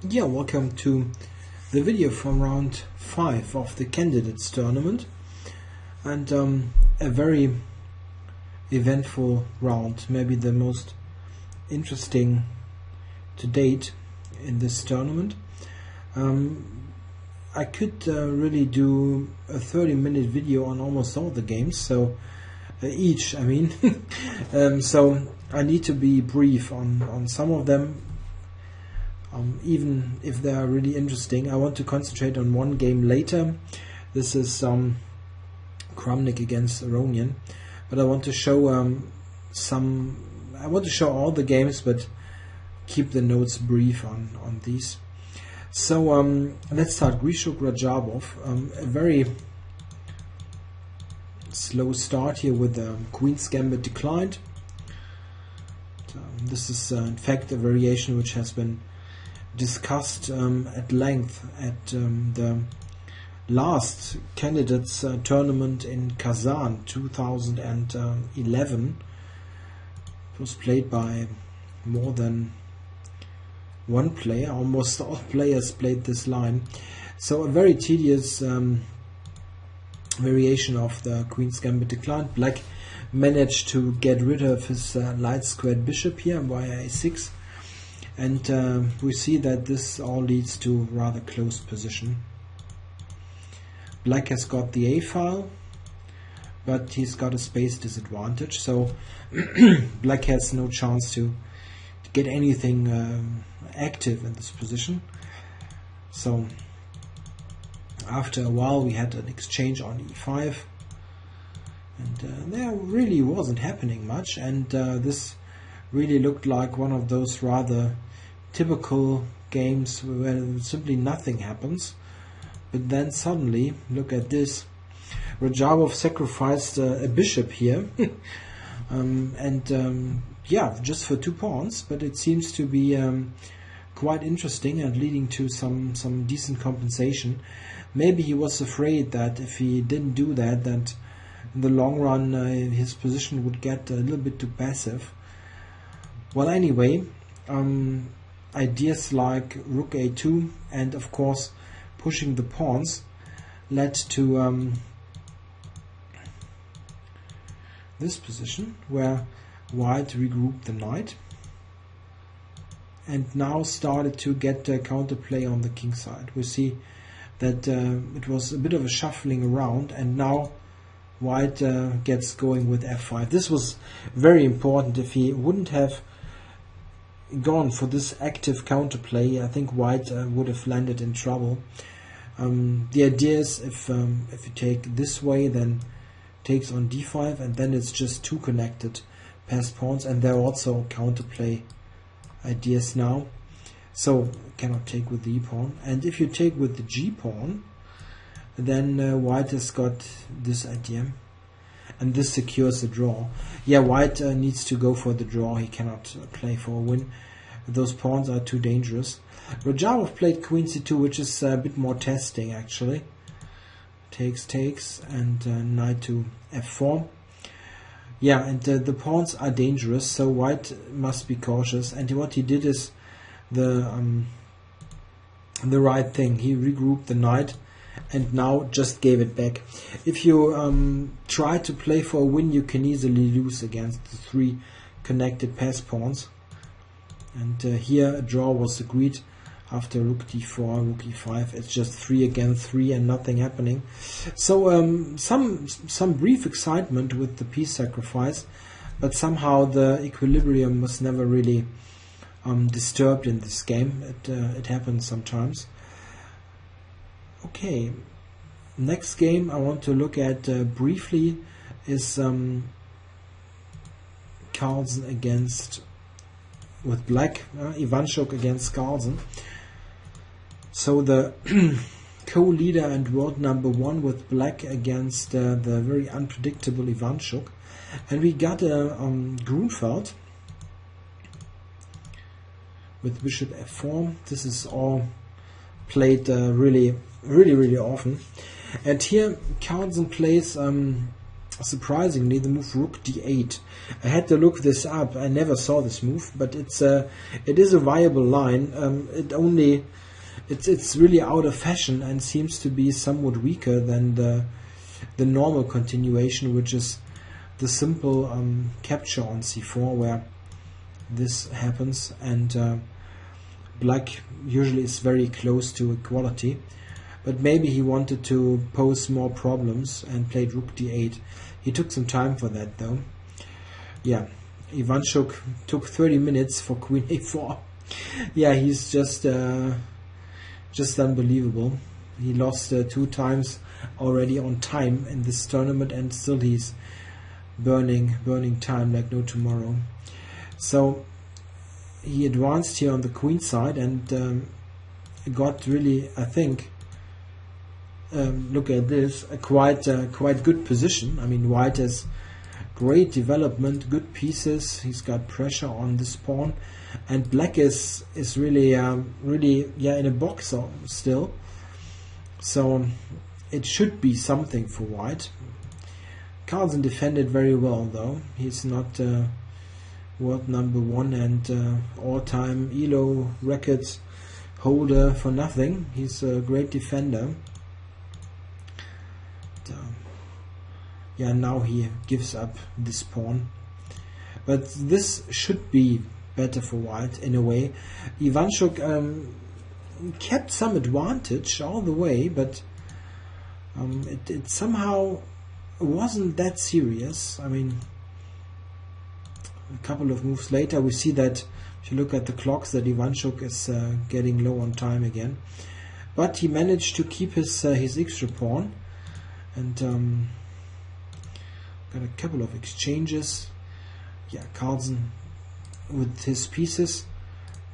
Yeah, welcome to the video from round 5 of the Candidates Tournament, and a very eventful round, maybe the most interesting to date in this tournament. I could really do a 30-minute video on almost all the games, so each, I mean. So I need to be brief on some of them. Even if they are really interesting, I want to concentrate on one game later. This is Kramnik against Aronian, but I want to show I want to show all the games, but keep the notes brief on these. So let's start. Grishuk Rajabov, a very slow start here with Queen's Gambit declined. This is in fact a variation which has been discussed at length at the last Candidates tournament in Kazan 2011. It was played by more than one player. Almost all players played this line, so a very tedious variation of the Queen's Gambit declined. Black managed to get rid of his light squared bishop here via a6. And we see that this all leads to rather close position. Black has got the A file, but he's got a space disadvantage, so Black has no chance to get anything active in this position. So after a while we had an exchange on E5, and there really wasn't happening much, and this really looked like one of those rather typical games where simply nothing happens. But then suddenly, look at this, Rajabov sacrificed a bishop here, yeah, just for 2 pawns, but it seems to be quite interesting and leading to some decent compensation. Maybe he was afraid that if he didn't do that, that in the long run his position would get a little bit too passive. Well, anyway, ideas like rook a2 and of course pushing the pawns led to this position where white regrouped the knight and now started to get counterplay on the king side. We see that it was a bit of a shuffling around, and now white gets going with f5. This was very important. If he wouldn't have gone for this active counterplay, I think white would have landed in trouble. The idea is if you take this way, then takes on d5, and then it's just 2 connected passed pawns, and there are also counterplay ideas now. So cannot take with the e pawn, and if you take with the g pawn, then white has got this idea, and this secures the draw. Yeah, white needs to go for the draw. He cannot play for a win. Those pawns are too dangerous. Rajabov played queen c2, which is a bit more testing actually. Takes, and knight to f4. Yeah, and the pawns are dangerous, so white must be cautious. And what he did is the right thing. He regrouped the knight and now just gave it back. If you try to play for a win, you can easily lose against the 3 connected pass pawns. And here a draw was agreed after rook d4, rook e5. It's just 3 against 3 and nothing happening. So some brief excitement with the piece sacrifice, but somehow the equilibrium was never really disturbed in this game. It happens sometimes. Okay, next game I want to look at briefly is Carlsen against, with Black, Ivanchuk against Carlsen. So the co-leader and world number 1 with Black against the very unpredictable Ivanchuk, and we got a Grunfeld with bishop f4. This is all played really often, and here Carlsen plays surprisingly, the move rook d8. I had to look this up. I never saw this move, but it is a viable line. It's really out of fashion and seems to be somewhat weaker than the normal continuation, which is the simple capture on c4, where this happens, and black usually is very close to equality. But maybe he wanted to pose more problems and played rook d8. He took some time for that, though. Yeah, Ivanchuk took 30 minutes for queen a4. Yeah, he's just unbelievable. He lost 2 times already on time in this tournament, and still he's burning time like no tomorrow. So he advanced here on the queen side and got really, I think, look at this, a quite good position. I mean, white has great development, good pieces. He's got pressure on this pawn, and black is really in a box still. So it should be something for white. Carlsen defended very well, though. He's not world number 1 and all-time ELO records holder for nothing. He's a great defender. Yeah, now he gives up this pawn. But this should be better for white in a way. Ivanchuk kept some advantage all the way, but it somehow wasn't that serious. I mean, a couple of moves later we see that, if you look at the clocks, that Ivanchuk is getting low on time again. But he managed to keep his extra pawn, and got a couple of exchanges. Yeah, Carlsen with his pieces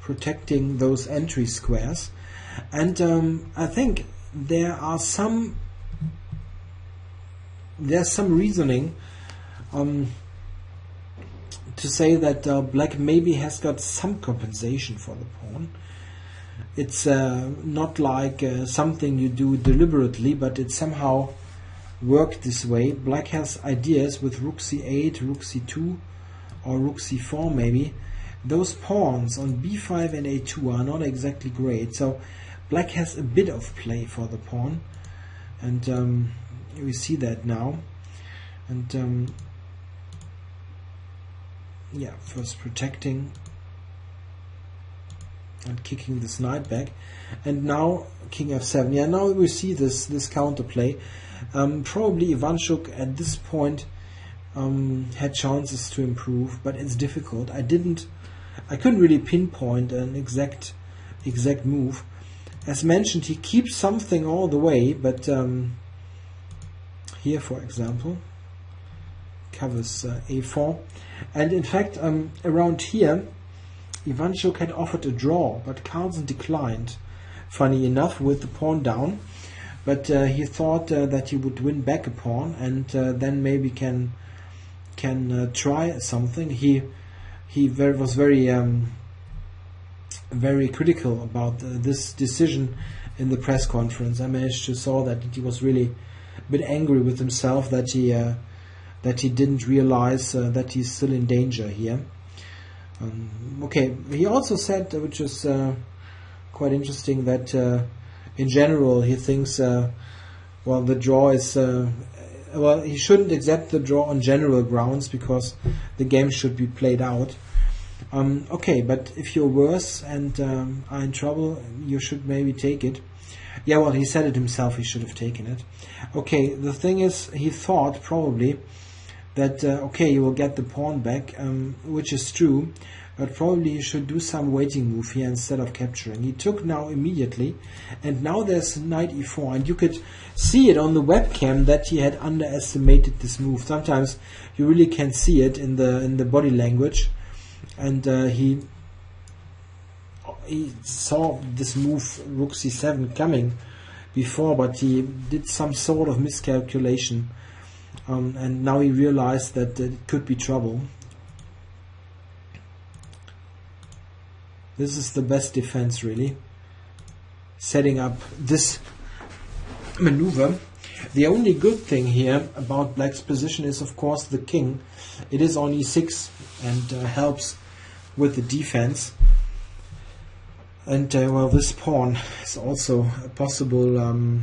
protecting those entry squares, and I think there's some reasoning to say that black maybe has got some compensation for the pawn. It's not like something you do deliberately, but it somehow worked this way. Black has ideas with rook c8, rook c2, or rook c4 maybe. Those pawns on b5 and a2 are not exactly great, so black has a bit of play for the pawn, and we see that now. And yeah, first protecting and kicking this knight back, and now king f7. Yeah, now we see this counterplay. Probably Ivanchuk at this point had chances to improve, but it's difficult. I couldn't really pinpoint an exact move. As mentioned, he keeps something all the way, but here, for example, covers a4, and in fact around here Ivanchuk had offered a draw, but Carlsen declined, funny enough, with the pawn down. But he thought that he would win back a pawn, and then maybe can try something. He was very critical about this decision in the press conference. I managed to saw that he was really a bit angry with himself that he didn't realize that he's still in danger here. Okay, he also said, which is quite interesting, that in general he thinks well, the draw is well, he shouldn't accept the draw on general grounds because the game should be played out. Okay, but if you're worse and are in trouble, you should maybe take it. Yeah, well, he said it himself, he should have taken it. Okay, the thing is, he thought probably that okay, you will get the pawn back, which is true, but probably he should do some waiting move here instead of capturing. He took now immediately, and now there's knight e4, and you could see it on the webcam that he had underestimated this move. Sometimes you really can see it in the body language, and he saw this move rook c7 coming before, but he did some sort of miscalculation, and now he realized that it could be trouble. This is the best defense, really, setting up this maneuver. The only good thing here about black's position is, of course, the king. It is on e6 and helps with the defense. And well, this pawn is also a possible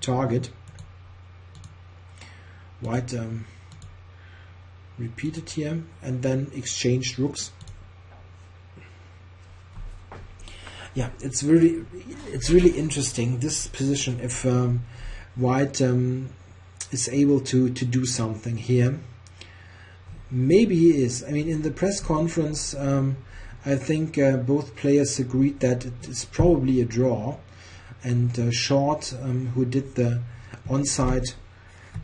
target. White repeated here and then exchanged rooks. Yeah, it's really interesting, this position, if white is able to do something here. Maybe he is. I mean, in the press conference, I think both players agreed that it is probably a draw, and Short, who did the onside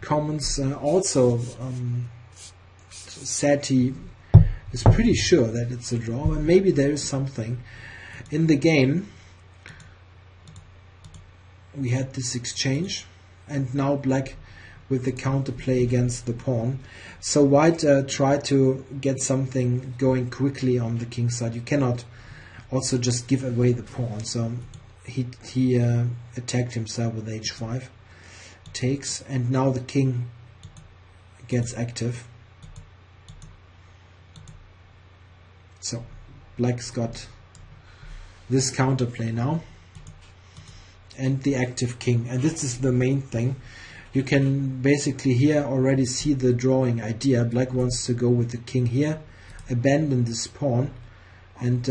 comments, also said he is pretty sure that it's a draw, and maybe there is something in the game. We had this exchange, and now black with the counterplay against the pawn. So white tried to get something going quickly on the king side. You cannot also just give away the pawn. So he attacked himself with h5, takes, and now the king gets active. So black's got this counterplay now and the active king, and this is the main thing. You can basically here already see the drawing idea. Black wants to go with the king here, abandon this pawn, and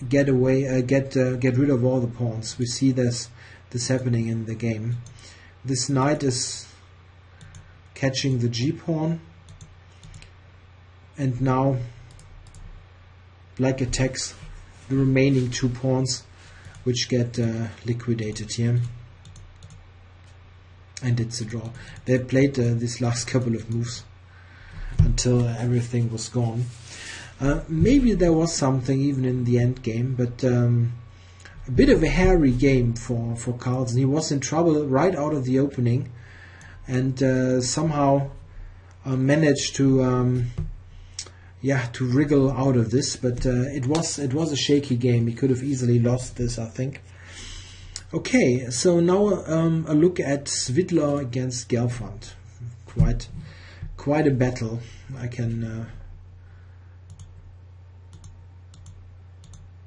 get rid of all the pawns. We see this happening in the game. This knight is catching the g pawn, and now black attacks the remaining two pawns, which get liquidated here. And it's a draw. They played these last couple of moves until everything was gone. Maybe there was something even in the end game, but a bit of a hairy game for Carlsen. He was in trouble right out of the opening, and somehow managed to wriggle out of this. But it was a shaky game. He could have easily lost this, I think. Okay, so now a look at Svidler against Gelfand. Quite a battle, I can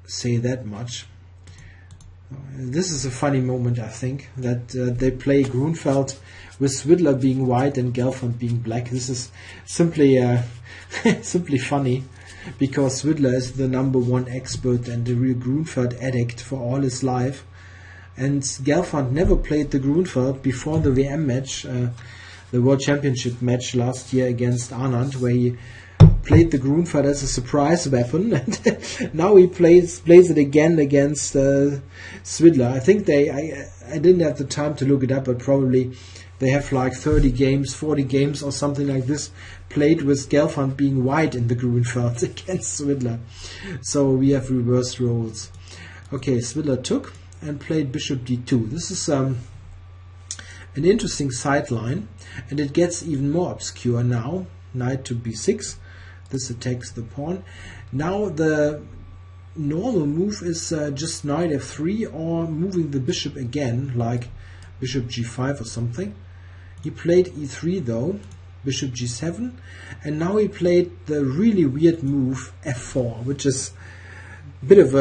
say that much. This is a funny moment, I think, that they play Grunfeld with Svidler being white and Gelfand being black. This is simply simply funny, because Svidler is the #1 expert and the real Grunfeld addict for all his life. And Gelfand never played the Grunfeld before the WM match, the World Championship match last year against Anand, where he played the Grunfeld as a surprise weapon, and now he plays it again against Svidler. I think I didn't have the time to look it up, but probably they have like 30 games, 40 games or something like this played with Gelfand being white in the Grunfeld against Svidler. So we have reversed roles. Okay, Svidler took and played bishop d2. This is an interesting sideline, and it gets even more obscure now. Knight to b6. This attacks the pawn. Now the normal move is just knight f3, or moving the bishop again, like bishop g5 or something. He played e3 though, bishop g7, and now he played the really weird move f4, which is a bit of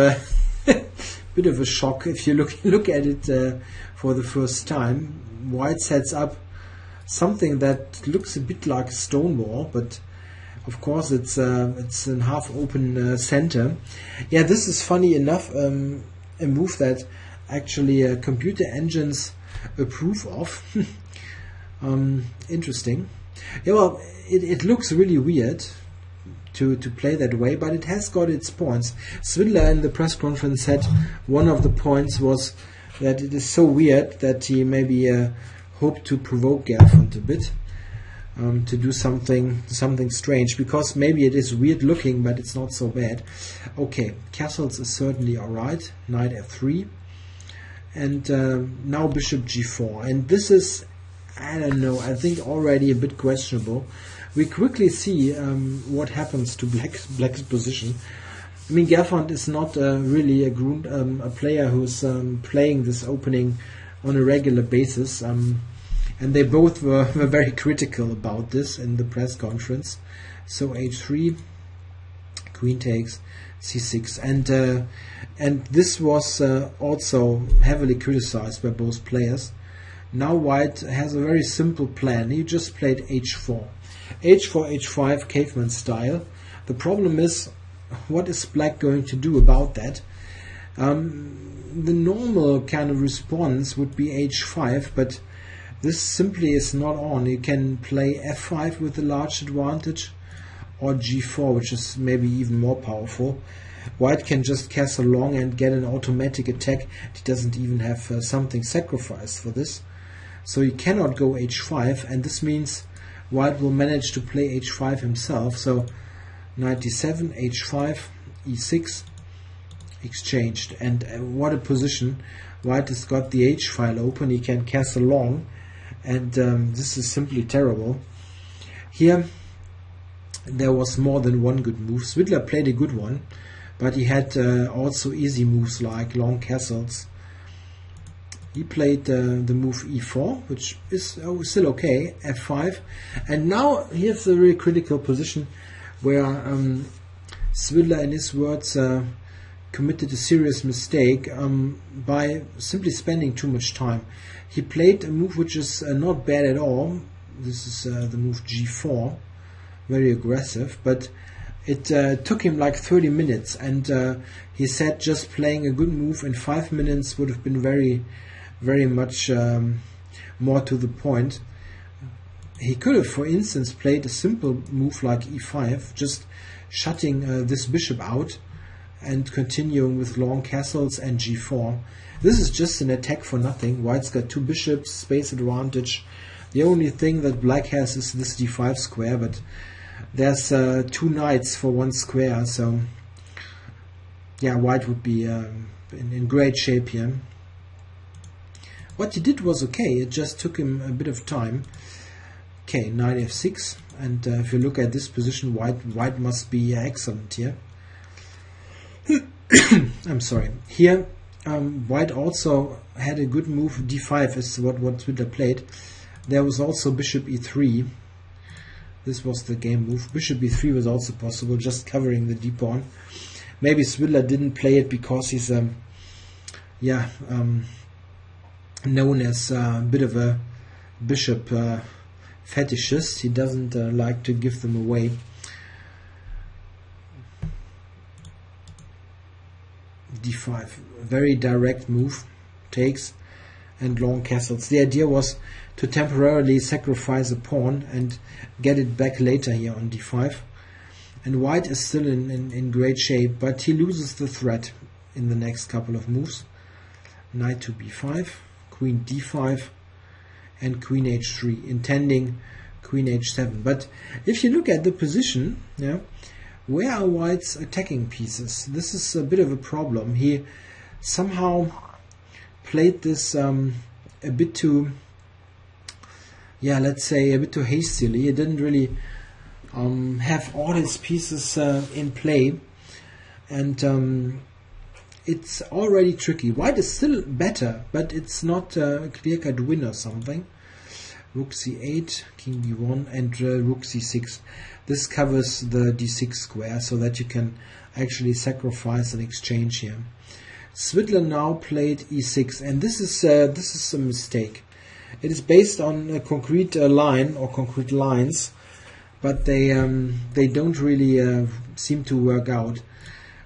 a shock if you look at it for the first time. White sets up something that looks a bit like a stone wall, but of course it's an half open center. Yeah, this is funny enough a move that actually computer engines approve of. Interesting. Yeah, well, it looks really weird to play that way, but it has got its points. Svidler in the press conference said one of the points was that it is so weird that he maybe hoped to provoke Gelfand a bit, to do something strange, because maybe it is weird looking, but it's not so bad. Okay, castles is certainly alright. Knight f3, and now bishop g4, and this is, I don't know, I think already a bit questionable. We quickly see what happens to black's position. I mean, Gelfand is not really a player who's playing this opening on a regular basis. And they both were very critical about this in the press conference. So h3, queen takes, c6, and this was also heavily criticized by both players. Now white has a very simple plan. He just played h4, h5 caveman style. The problem is, what is black going to do about that? The normal kind of response would be h5, but this simply is not on. You can play f5 with a large advantage, or g4, which is maybe even more powerful. White can just castle long and get an automatic attack. He doesn't even have something sacrificed for this. So he cannot go h5, and this means white will manage to play h5 himself. So knight d7, h5, e6, exchanged. And what a position. White has got the h file open. He can castle long, and this is simply terrible. Here there was more than one good move. Svidler played a good one, but he had also easy moves like long castles. He played the move e4, which is still okay, f5, and now here's a really critical position where Svidler, in his words, committed a serious mistake by simply spending too much time. He played a move which is not bad at all. This is the move g4, very aggressive, but it took him like 30 minutes, and he said just playing a good move in 5 minutes would have been very much more to the point. He could have, for instance, played a simple move like e5, just shutting this bishop out and continuing with long castles and g4. This is just an attack for nothing. White's got two bishops, space advantage. The only thing that black has is this d5 square, but there's two knights for one square, so yeah, white would be in great shape here. What he did was okay, it just took him a bit of time. Okay, knight f6, and if you look at this position, white must be excellent here. I'm sorry. Here, white also had a good move. d5 is what Svidler played. There was also bishop e3. This was the game move. Bishop e3 was also possible, just covering the d-pawn. Maybe Svidler didn't play it because he's known as a bit of a bishop fetishist. He doesn't like to give them away. d5, very direct move, takes, and long castles. The idea was to temporarily sacrifice a pawn and get it back later here on d5. And white is still in great shape, but he loses the threat in the next couple of moves. Knight to b5, queen d5, and queen h3, intending queen h7. But if you look at the position, yeah, where are white's attacking pieces? This is a bit of a problem. He somehow played this a bit too, let's say a bit too hastily. He didn't really have all his pieces in play, and it's already tricky. White is still better, but it's not a clear-cut win or something. Rook c8, king b1, and rook c6. This covers the d6 square, so that you can actually sacrifice an exchange here. Svidler now played e6, and this is a mistake. It is based on a concrete line or concrete lines, but they don't really seem to work out.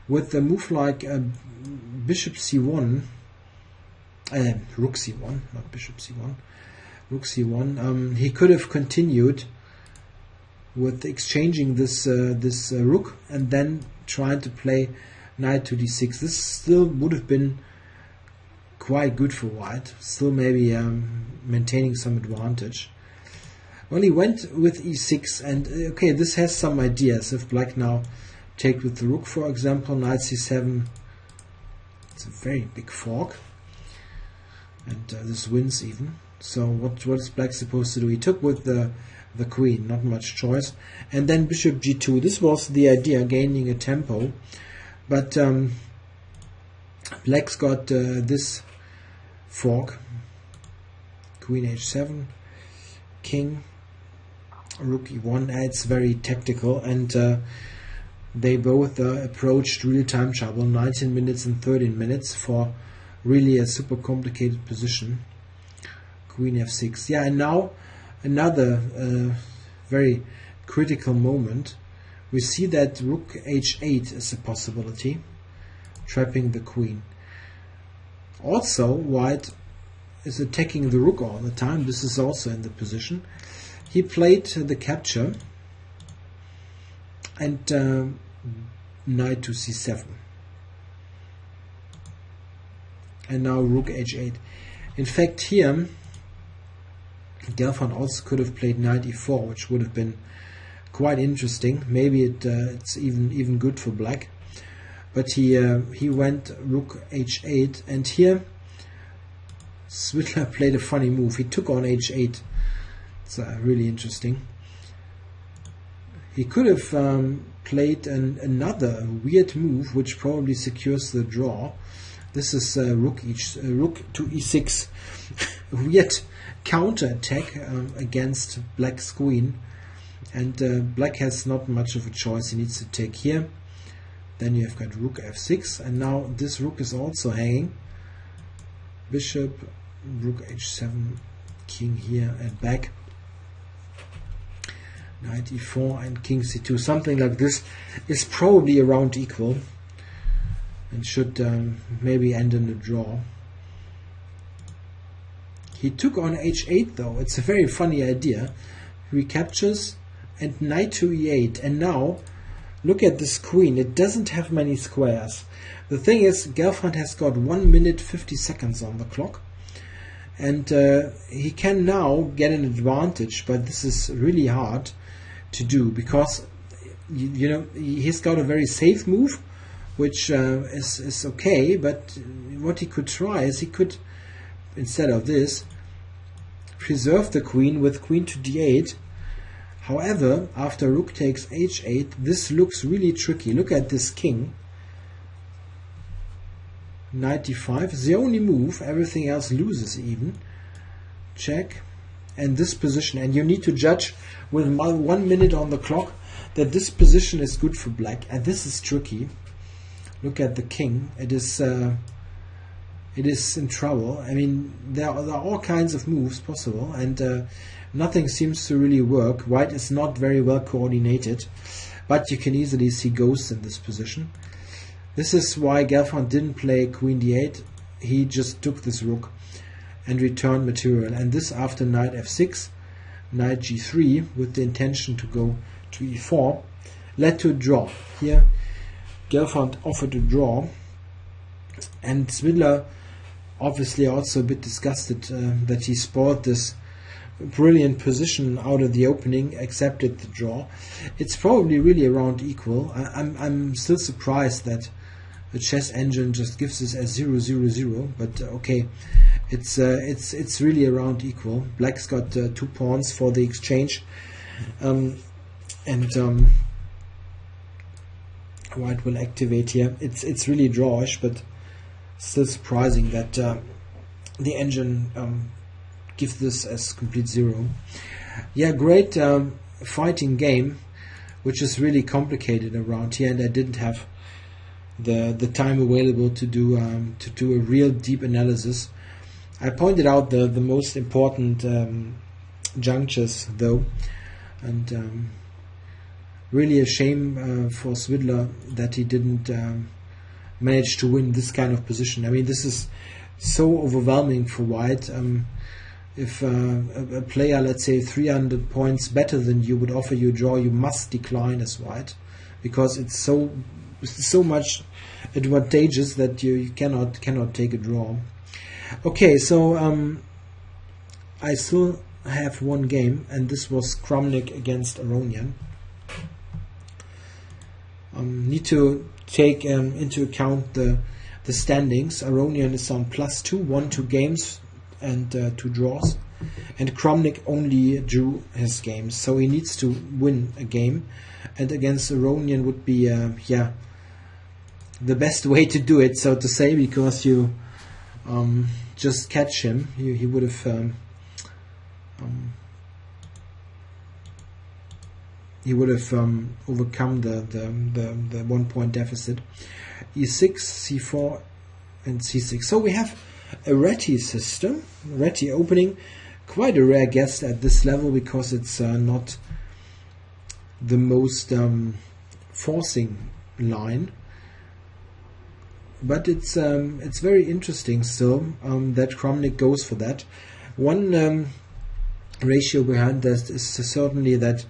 With a move like bishop c1, rook c1, not bishop c1, rook c1, he could have continued with exchanging this rook and then trying to play knight to d6. This still would have been quite good for white, still maybe maintaining some advantage. Well, he went with e6, and okay, this has some ideas. If black now take with the rook, for example, knight c7, it's a very big fork, and this wins even. So what is black supposed to do? He took with the queen, not much choice, and then bishop g2. This was the idea, gaining a tempo, but black's got this fork, Queen h7, king, rook e1. It's very tactical, and they both approached real-time trouble, 19 minutes and 13 minutes for really a super complicated position. Queen f6. Yeah, and now another very critical moment. We see that rook h8 is a possibility, trapping the queen. Also, white is attacking the rook all the time. This is also in the position. He played the capture and knight to c7. And now rook h8. In fact, here Gelfand also could have played knight e4, which would have been quite interesting. Maybe it's even good for black. But he went rook h8, and here Svidler played a funny move. He took on h8. It's really interesting. He could have played another weird move, which probably secures the draw. This is rook to e6. Weird counter attack against black's queen, and black has not much of a choice. He needs to take here. Then you have got rook f6, and now this rook is also hanging. Bishop, rook h7, king here and back. Knight e4 and king c2. Something like this is probably around equal and should maybe end in a draw. He took on h8 though. It's a very funny idea. Recaptures and knight to e8, and now look at this queen. It doesn't have many squares. The thing is, Gelfand has got 1 minute 50 seconds on the clock, and he can now get an advantage, but this is really hard to do because you know he's got a very safe move, which is okay. But what he could try is he could, instead of this, preserve the queen with queen to d8. However, after rook takes h8, this looks really tricky. Look at this king. Knight d5 is the only move. Everything else loses even. Check. And this position. And you need to judge with 1 minute on the clock that this position is good for black. And this is tricky. Look at the king. It is in trouble. I mean, there are all kinds of moves possible, and nothing seems to really work. White is not very well coordinated, but you can easily see ghosts in this position. This is why Gelfand didn't play queen d8. He just took this rook and returned material. And this after knight f6, knight g3, with the intention to go to e4, led to a draw. Here, Gelfand offered a draw, and Svidler, obviously also a bit disgusted that he spoiled this brilliant position out of the opening, accepted the draw. It's probably really around equal. I'm still surprised that the chess engine just gives this as 0-0-0, but okay, it's really around equal. Black's got 2 pawns for the exchange, and white will activate here. It's really drawish, but still surprising that the engine gives this as complete 0. Yeah, great fighting game, which is really complicated around here, and I didn't have the time available to do a real deep analysis. I pointed out the most important junctures though, and really a shame for Svidler that he didn't manage to win this kind of position. I mean, this is so overwhelming for white. If a player, let's say 300 points better than you, would offer you a draw, you must decline as white, because it's so much advantageous that you cannot take a draw. Okay, so I still have one game, and this was Kramnik against Aronian. Need to take into account the standings. Aronian is on +2, won 2 games and 2 draws, and Kramnik only drew his games, so he needs to win a game, and against Aronian would be the best way to do it, so to say, because you just catch him. He would have he would have overcome the 1 point deficit. E6, C4, and C6. So we have a Réti system, Réti opening, quite a rare guest at this level because it's not the most forcing line, but it's very interesting still that Kramnik goes for that. One ratio behind that is certainly that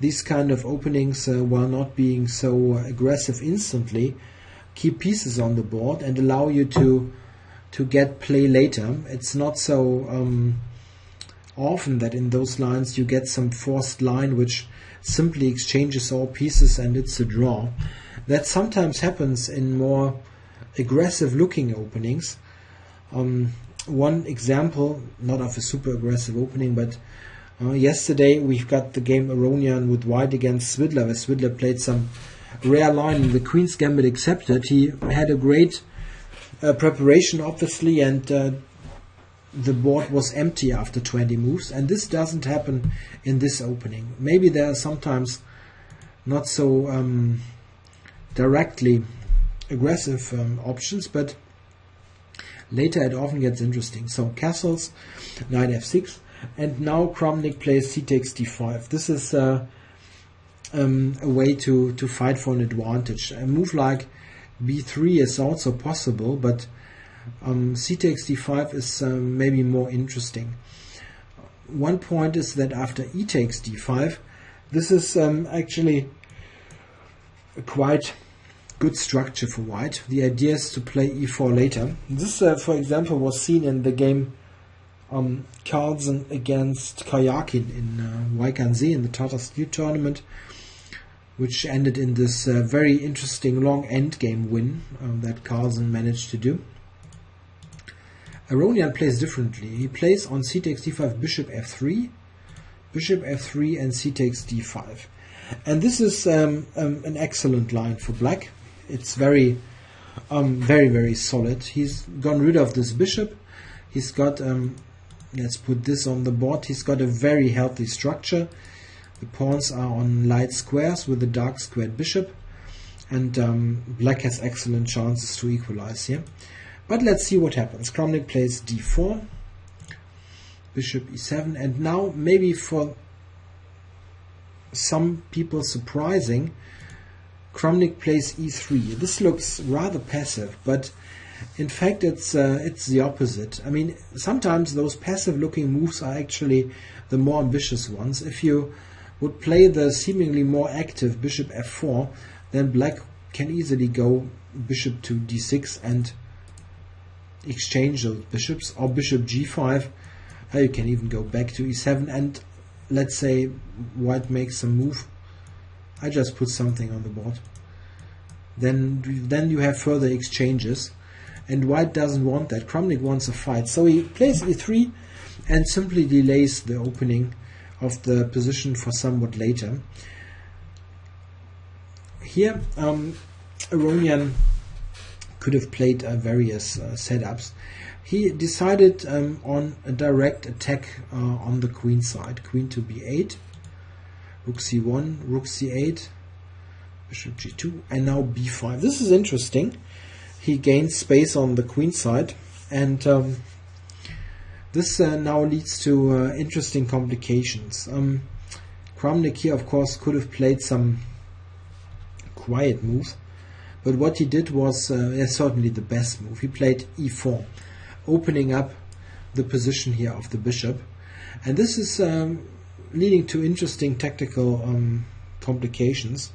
these kind of openings, while not being so aggressive instantly, keep pieces on the board and allow you to get play later. It's not so often that in those lines you get some forced line which simply exchanges all pieces and it's a draw. That sometimes happens in more aggressive looking openings. One example, not of a super aggressive opening, but yesterday we've got the game Aronian with white against Svidler, where Svidler played some rare line in the Queen's Gambit accepted. He had a great preparation, obviously, and the board was empty after 20 moves, and this doesn't happen in this opening. Maybe there are sometimes not so directly aggressive options, but later it often gets interesting. So castles, knight f6, and now Kramnik plays c takes d5. This is a way to fight for an advantage. A move like b3 is also possible, but c takes d5 is maybe more interesting. One point is that after e takes d5, this is actually a quite good structure for white. The idea is to play e4 later. This, for example, was seen in the game Carlsen against Karjakin in Wijk-aan-Zee in the Tata Steel tournament, which ended in this very interesting long endgame win that Carlsen managed to do. Aronian plays differently. He plays on c takes d5, bishop f3, and c takes d5. And this is an excellent line for black. It's very, very solid. He's gone rid of this bishop. He's got, let's put this on the board. He's got a very healthy structure. The pawns are on light squares with a dark squared bishop, and black has excellent chances to equalize here. But let's see what happens. Kramnik plays d4, bishop e7, and now maybe for some people surprising, Kramnik plays e3. This looks rather passive, but in fact it's the opposite. I mean, sometimes those passive-looking moves are actually the more ambitious ones. If you would play the seemingly more active bishop f4, then black can easily go bishop to d6 and exchange those bishops, or bishop g5. You can even go back to e7, and let's say white makes a move. I just put something on the board. Then you have further exchanges, and white doesn't want that. Kramnik wants a fight, so he plays e3 and simply delays the opening of the position for somewhat later. Here, Aronian could have played various setups. He decided on a direct attack on the queen side. Queen to b8, rook c1, rook c8, bishop g2, and now b5. This is interesting. He gains space on the queen side, and this now leads to interesting complications. Kramnik here, of course, could have played some quiet moves, but what he did was certainly the best move. He played e4, opening up the position here of the bishop, and this is leading to interesting tactical complications.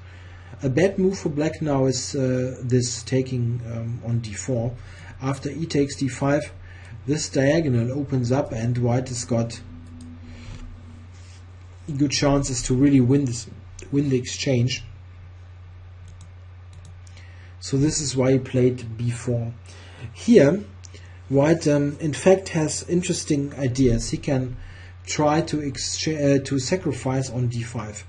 A bad move for black now is this taking on d4. After e takes d5, this diagonal opens up, and white has got good chances to really win the exchange. So this is why he played b4. Here, white in fact has interesting ideas. He can try to sacrifice on d5.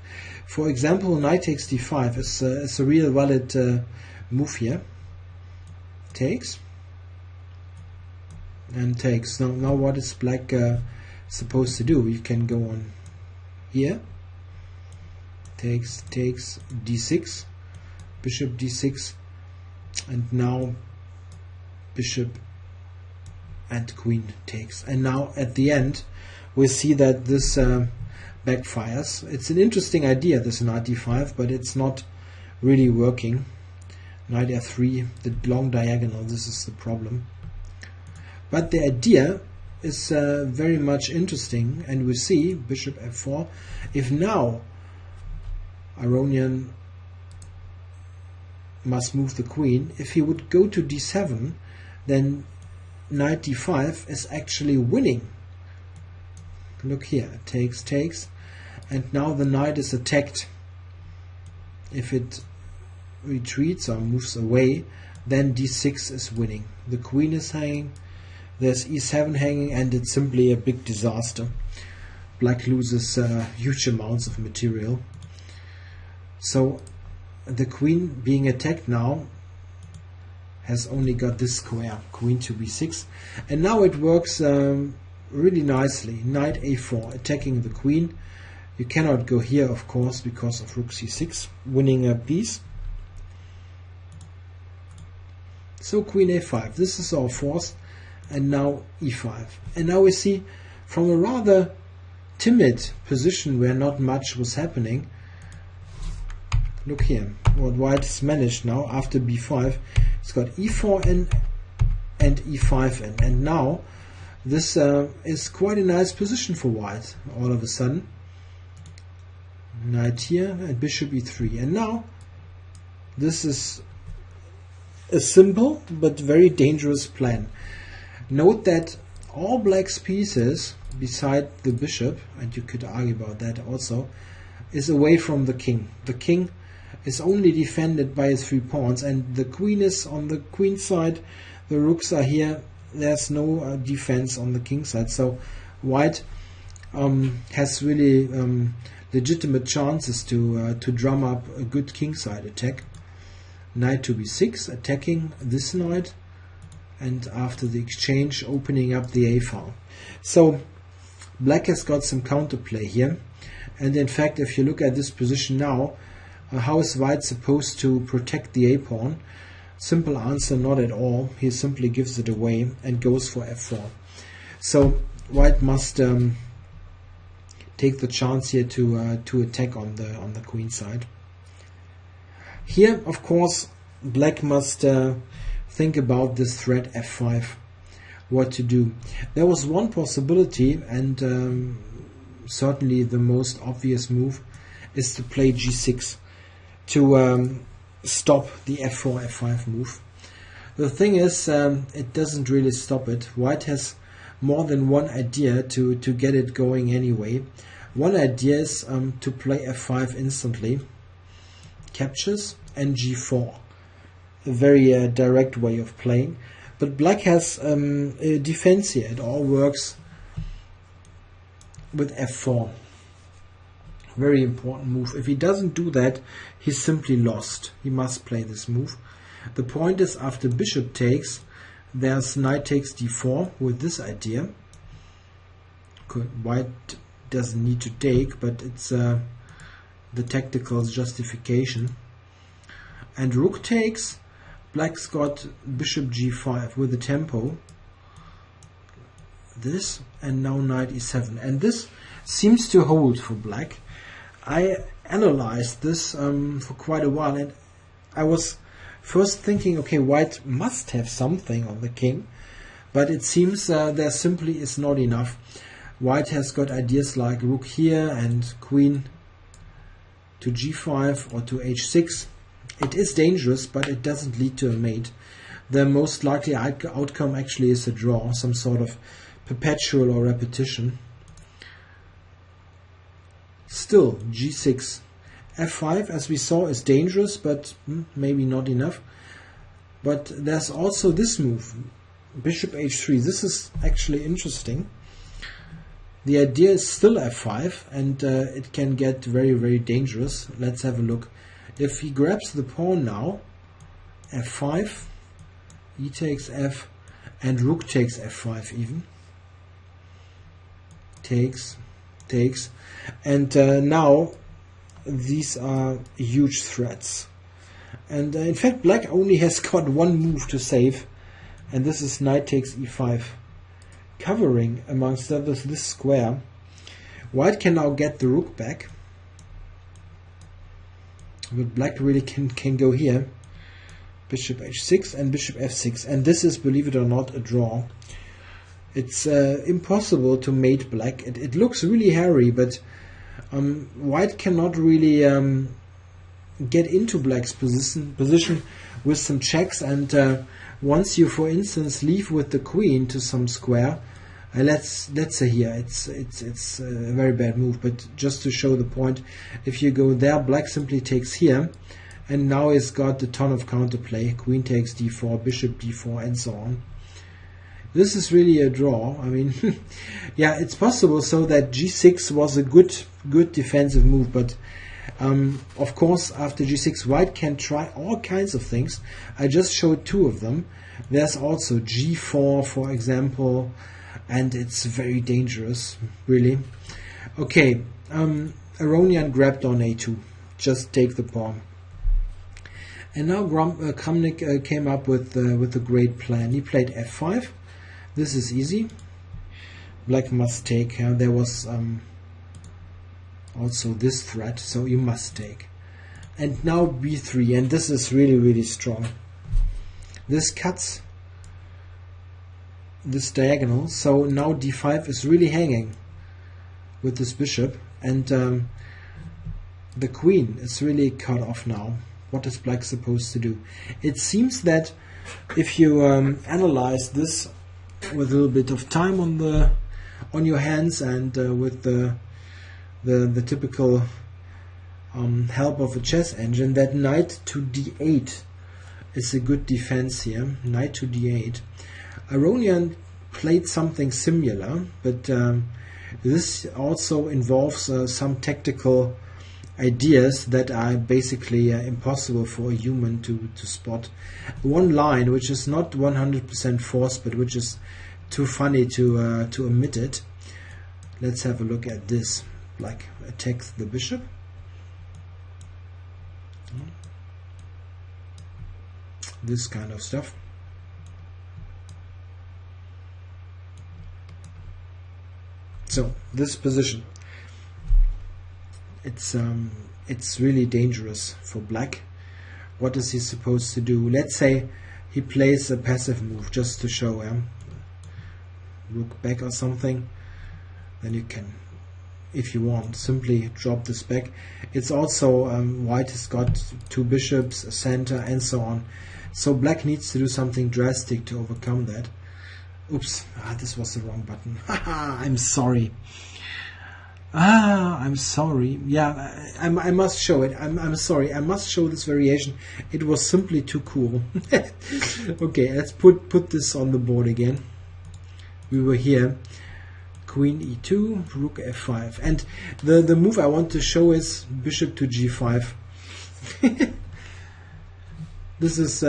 For example, knight takes d5 is a real valid move here. Takes and takes. Now what is black supposed to do. You can go on here, takes d6, bishop d6, and now bishop and queen takes. And now at the end we see that this backfires. It's an interesting idea, this knight d5, but it's not really working. Knight f3, the long diagonal, this is the problem. But the idea is very much interesting, and we see bishop f4. If now Aronian must move the queen, if he would go to d7, then knight d5 is actually winning. Look here, takes, and now the knight is attacked. If it retreats or moves away, then d6 is winning. The queen is hanging, there's e7 hanging, and it's simply a big disaster. Black loses huge amounts of material. So the queen being attacked now has only got this square, queen to b6, and now it works really nicely. Knight a4, attacking the queen. You cannot go here, of course, because of rook c6, winning a piece. So queen a5, this is our force, and now e5. And now we see from a rather timid position where not much was happening. Look here, what white has managed now after b5. It's got e4 in and e5 in, and now this is quite a nice position for white all of a sudden. Knight here and bishop e3, and now this is a simple but very dangerous plan. Note that all black's pieces beside the bishop, and you could argue about that also, is away from the king. The king is only defended by his 3 pawns, and the queen is on the queen side, the rooks are here, there's no defense on the king side. So white has really legitimate chances to drum up a good king side attack. Knight to b6, attacking this knight, and after the exchange opening up the a file. So black has got some counterplay here, and in fact if you look at this position now, how is white supposed to protect the a pawn? Simple answer, not at all. He simply gives it away and goes for f4. So white must take the chance here to attack on the queen side. Here, of course, black must think about this threat f5, what to do. There was one possibility, and certainly the most obvious move is to play g6 to stop the f4, f5 move. The thing is, it doesn't really stop it. White has more than one idea to get it going anyway. One idea is to play f5 instantly, captures, and g4. A very direct way of playing. But black has a defense here. It all works with f4. Very important move. If he doesn't do that, he's simply lost. He must play this move. The point is, after bishop takes, there's knight takes d4 with this idea. White doesn't need to take, but it's the tactical justification. And rook takes. Black's got bishop g5 with the tempo. This, and now knight e7. And this seems to hold for black. I analyzed this for quite a while, and I was first thinking, okay, white must have something on the king, but it seems there simply is not enough. White has got ideas like rook here and queen to g5 or to h6. It is dangerous, but it doesn't lead to a mate. The most likely outcome actually is a draw, some sort of perpetual or repetition. Still, g6. f5, as we saw, is dangerous, but maybe not enough. But there's also this move, bishop h3. This is actually interesting. The idea is still f5, and it can get very, very dangerous. Let's have a look. If he grabs the pawn now, f5, e takes f, and rook takes f5 even. takes, and now these are huge threats. And in fact, black only has got one move to save, and this is knight takes e5, covering amongst others this square. White can now get the rook back, but black really can go here. Bishop h6 and bishop f6, and this is, believe it or not, a draw. It's impossible to mate black. It looks really hairy, but white cannot really get into black's position with some checks, and once you, for instance, leave with the queen to some square, let's say here, it's a very bad move, but just to show the point, if you go there, black simply takes here, and now it's got a ton of counterplay. Queen takes d4, bishop d4, and so on. This is really a draw. I mean, yeah, it's possible so that g6 was a good defensive move, but of course, after g6, white can try all kinds of things. I just showed two of them. There's also g4, for example, and it's very dangerous, really. Okay, Aronian grabbed on a2. Just take the pawn. And now Kramnik came up with a great plan. He played f5. This is easy. Black must take. There was also this threat, so you must take. And now b3, and this is really, really strong. This cuts this diagonal, so now d5 is really hanging with this bishop, and the queen is really cut off now. What is black supposed to do? It seems that if you analyze this with a little bit of time on your hands, and with the typical help of a chess engine, that knight to d8 is a good defense here. Knight to d8. Aronian played something similar, but this also involves some tactical ideas that are basically impossible for a human to spot. One line which is not 100% forced, but which is too funny to omit it. Let's have a look at this. Black attacks the bishop. This kind of stuff. So this position, it's really dangerous for black. What is he supposed to do? Let's say he plays a passive move just to show him, rook back or something. Then you can, if you want, simply drop this back. It's also white has got two bishops, a center, and so on. So black needs to do something drastic to overcome that. Oops, this was the wrong button. I'm sorry. I'm sorry. Yeah, I must show it. I'm sorry. I must show this variation. It was simply too cool. Okay, let's put this on the board again. We were here. Queen e2, rook f5. And the move I want to show is bishop to g5. This is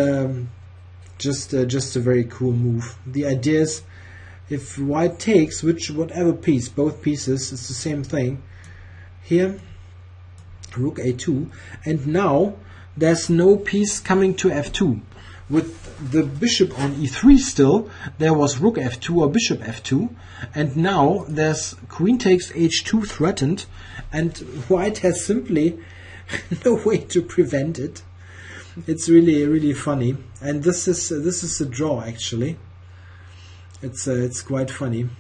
just a very cool move. The idea is, if white takes whatever piece, both pieces, it's the same thing. Here, rook a2, and now there's no piece coming to f2. With the bishop on e3 still, there was rook f2 or bishop f2, and now there's queen takes h2 threatened, and white has simply no way to prevent it. It's really, really funny, and this is a draw actually. It's quite funny.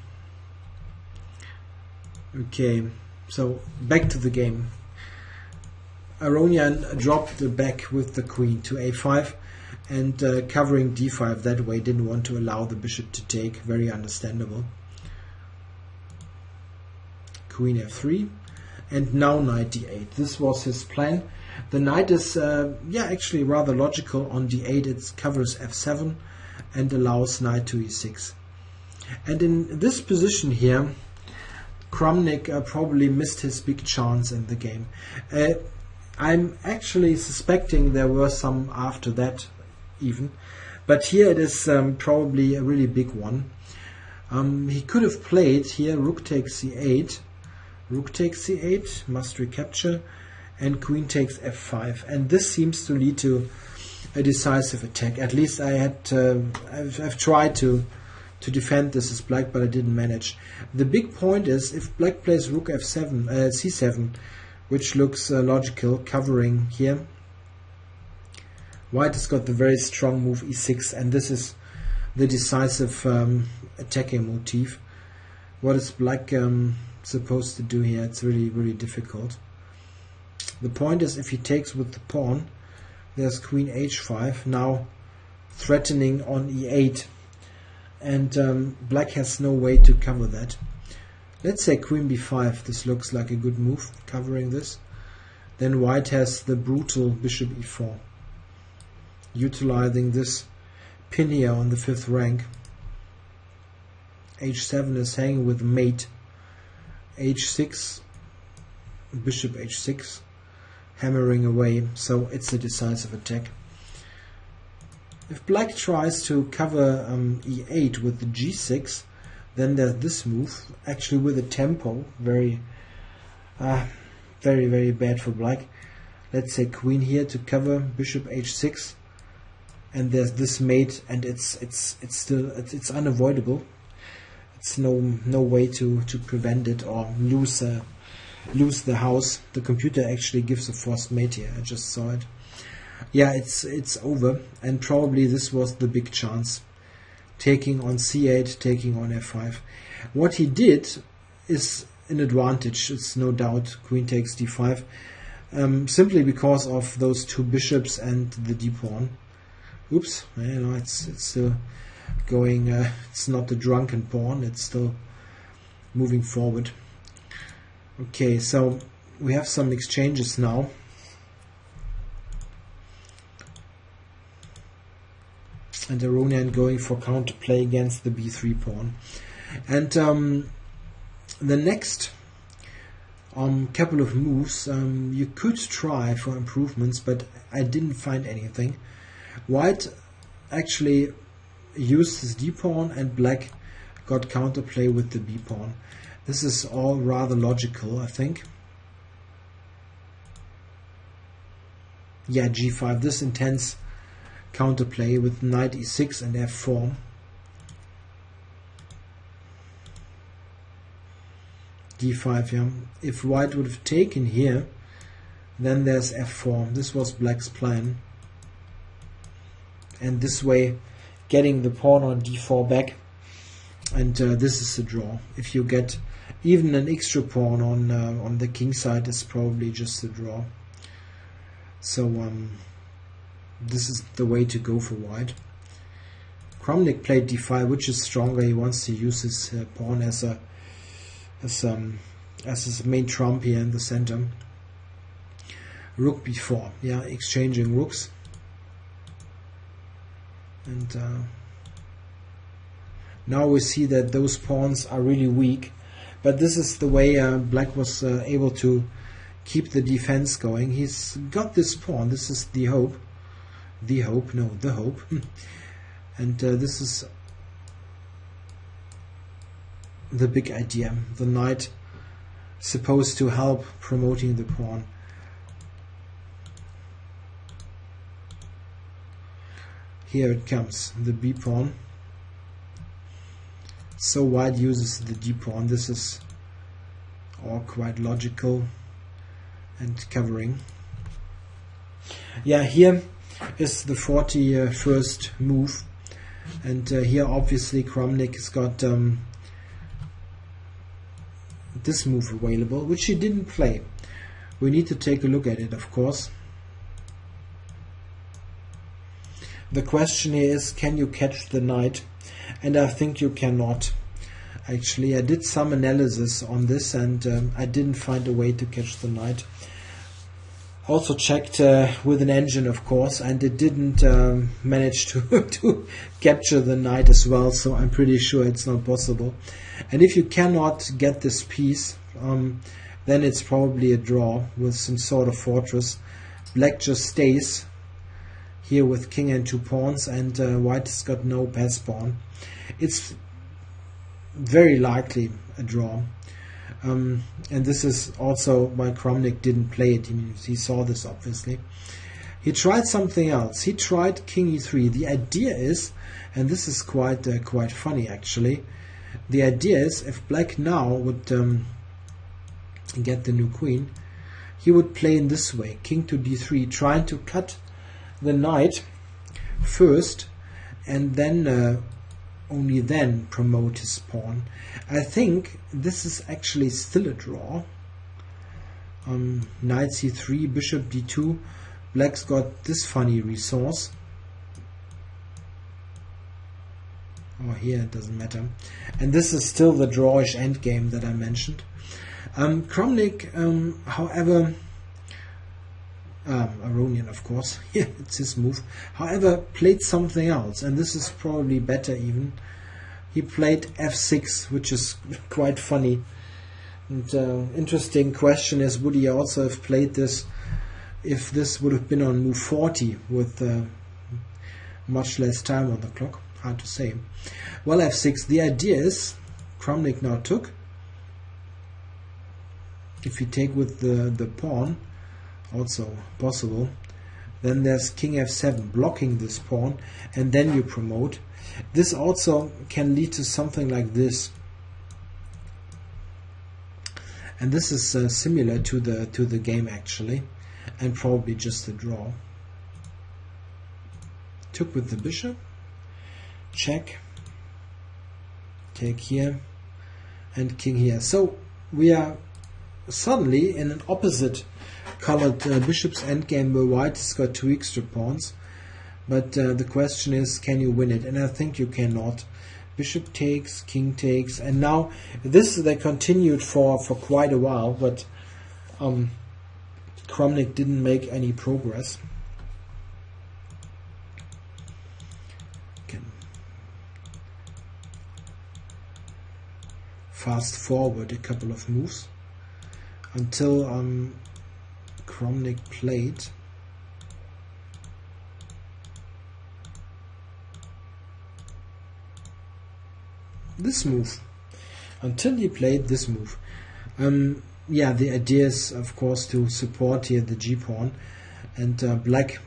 Okay, so back to the game. Aronian dropped back with the queen to a5, and covering d5 that way, didn't want to allow the bishop to take. Very understandable. Queen f3, and now knight d8. This was his plan. The knight is actually rather logical. On d8 it covers f7 and allows knight to e6. And in this position here, Kramnik probably missed his big chance in the game. I'm actually suspecting there were some after that even, but here it is probably a really big one. He could have played here rook takes c8, rook takes c8, must recapture, and queen takes f5. And this seems to lead to a decisive attack. At least I had I've tried to defend this as black, but I didn't manage. The big point is if black plays rook f7, c7, which looks logical, covering here, white has got the very strong move e6, and this is the decisive attacking motif. What is black supposed to do here? It's really, really difficult. The point is, if he takes with the pawn, there's queen h5, now threatening on e8, and black has no way to cover that. Let's say queen b5, this looks like a good move, covering this. Then white has the brutal bishop e4, utilizing this pin here on the 5th rank. h7 is hanging with mate, h6, bishop h6, hammering away, so it's a decisive attack. If black tries to cover e8 with the g6, then there's this move, actually with a tempo, very bad for black. Let's say queen here to cover bishop h6, and there's this mate, and it's unavoidable. It's no way to prevent it or lose the house. The computer actually gives a forced mate here. I just saw it. Yeah, it's over, and probably this was the big chance. Taking on c8, taking on f5. What he did is an advantage. It's no doubt queen takes d5, simply because of those two bishops and the d pawn. Oops, you know, it's still going. It's not a drunken pawn. It's still moving forward. Okay, so we have some exchanges now. And Aronian going for counterplay against the b3 pawn. And the next couple of moves, you could try for improvements, but I didn't find anything. White actually used his d pawn, and black got counterplay with the b pawn. This is all rather logical, I think. Yeah, g5, this intense counterplay with knight e6 and f4. d5, yeah. If white would have taken here, then there's f4. This was black's plan. And this way, getting the pawn on d4 back. And this is a draw. If you get even an extra pawn on the king side, it's probably just a draw. So this is the way to go for white. Kramnik played d5, which is stronger. He wants to use his pawn as his main trump here in the center. Rook b4, yeah, exchanging rooks. And now we see that those pawns are really weak. But this is the way black was able to keep the defense going. He's got this pawn. This is the hope. The hope. And this is the big idea. The knight supposed to help promoting the pawn. Here it comes, the b pawn. So white uses the d pawn. This is all quite logical and covering. Yeah, here is the 41st move, and here obviously Kramnik has got this move available, which he didn't play. We need to take a look at it, of course. The question here is, can you catch the knight? And I think you cannot. Actually, I did some analysis on this, and I didn't find a way to catch the knight. Also checked with an engine, of course, and it didn't manage to capture the knight as well, so I'm pretty sure it's not possible. And if you cannot get this piece, then it's probably a draw with some sort of fortress. Black just stays here with king and two pawns, and white has got no pass pawn. It's very likely a draw. And this is also why Kramnik didn't play it. He saw this, obviously. He tried something else. He tried king e3. The idea is, and this is quite funny actually, the idea is if black now would get the new queen, he would play in this way, king to d3, trying to cut the knight first and then only then promote his pawn. I think this is actually still a draw. Knight c3, bishop d2. Black's got this funny resource. Oh, here it doesn't matter. And this is still the drawish endgame that I mentioned. Kramnik, however, Aronian, of course, yeah, it's his move, however, played something else, and this is probably better even. He played f6, which is quite funny. And interesting question is, would he also have played this if this would have been on move 40 with much less time on the clock? Hard to say. Well, f6, the idea is, Kramnik now took. If you take with the pawn, also possible, then there's king f7 blocking this pawn, and then you promote. This also can lead to something like this, and this is similar to the game actually, and probably just a draw. Took with the bishop, check, take here, and king here. So we are suddenly in an opposite colored bishop's endgame where white has got 2 extra pawns, but the question is, can you win it? And I think you cannot. Bishop takes, king takes, and now this they continued for quite a while, but Kramnik didn't make any progress. Can fast forward a couple of moves until Kramnik played this move. Until he played this move. Yeah, the idea is, of course, to support here the g-pawn, and black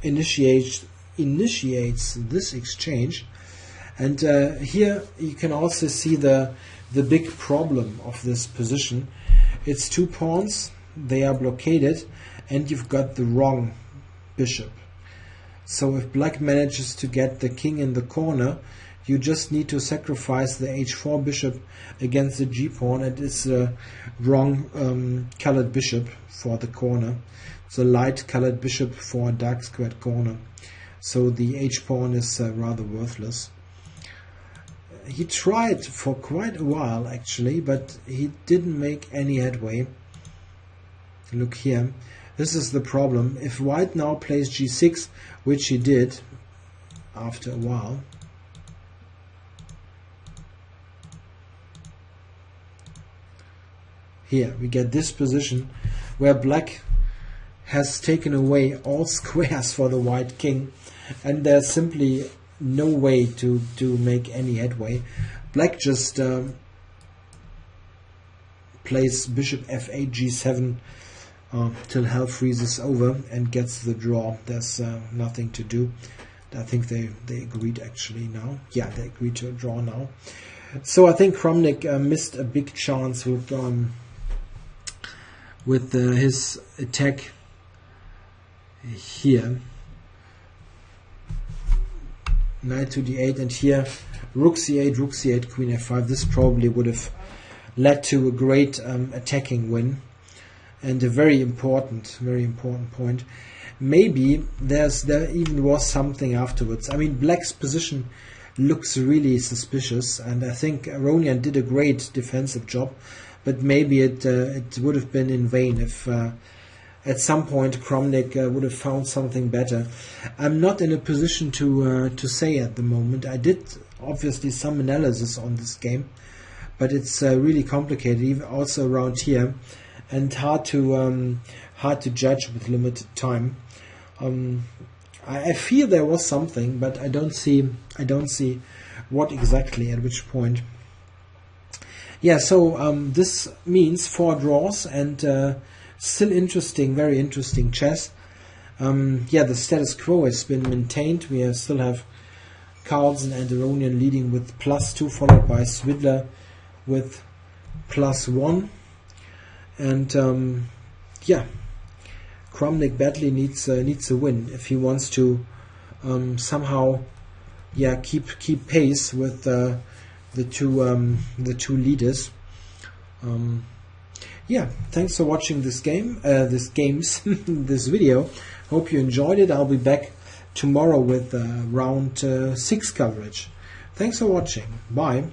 initiates this exchange. And here you can also see the big problem of this position. It's 2 pawns, they are blockaded, and you've got the wrong bishop. So if black manages to get the king in the corner, you just need to sacrifice the h4 bishop against the g-pawn. It is the wrong colored bishop for the corner. It's a light colored bishop for a dark squared corner. So the h-pawn is rather worthless. He tried for quite a while actually, but he didn't make any headway. Look here, this is the problem. If white now plays g6, which he did after a while, here we get this position where black has taken away all squares for the white king, and there's simply no way to make any headway. Black just plays bishop f8, g7 till hell freezes over and gets the draw. There's nothing to do. I think they agreed actually now. Yeah, they agreed to a draw now. So I think Kramnik missed a big chance with his attack here. Knight to d8, and here rook c8, queen f5. This probably would have led to a great attacking win, and a very important point. Maybe there even was something afterwards. I mean, black's position looks really suspicious, and I think Aronian did a great defensive job, but maybe it would have been in vain if at some point Kramnik would have found something better. I'm not in a position to say at the moment. I did obviously some analysis on this game, but it's really complicated, even also around here, and hard to judge with limited time. I feel there was something, but I don't see what exactly at which point. Yeah, so this means 4 draws and still interesting, very interesting chess. Yeah, the status quo has been maintained. We still have Carlsen and Aronian leading with +2, followed by Swidler with +1. And yeah, Kramnik badly needs a win if he wants to somehow, yeah, keep pace with the two leaders. Yeah, thanks for watching this video. Hope you enjoyed it. I'll be back tomorrow with round 6 coverage. Thanks for watching. Bye.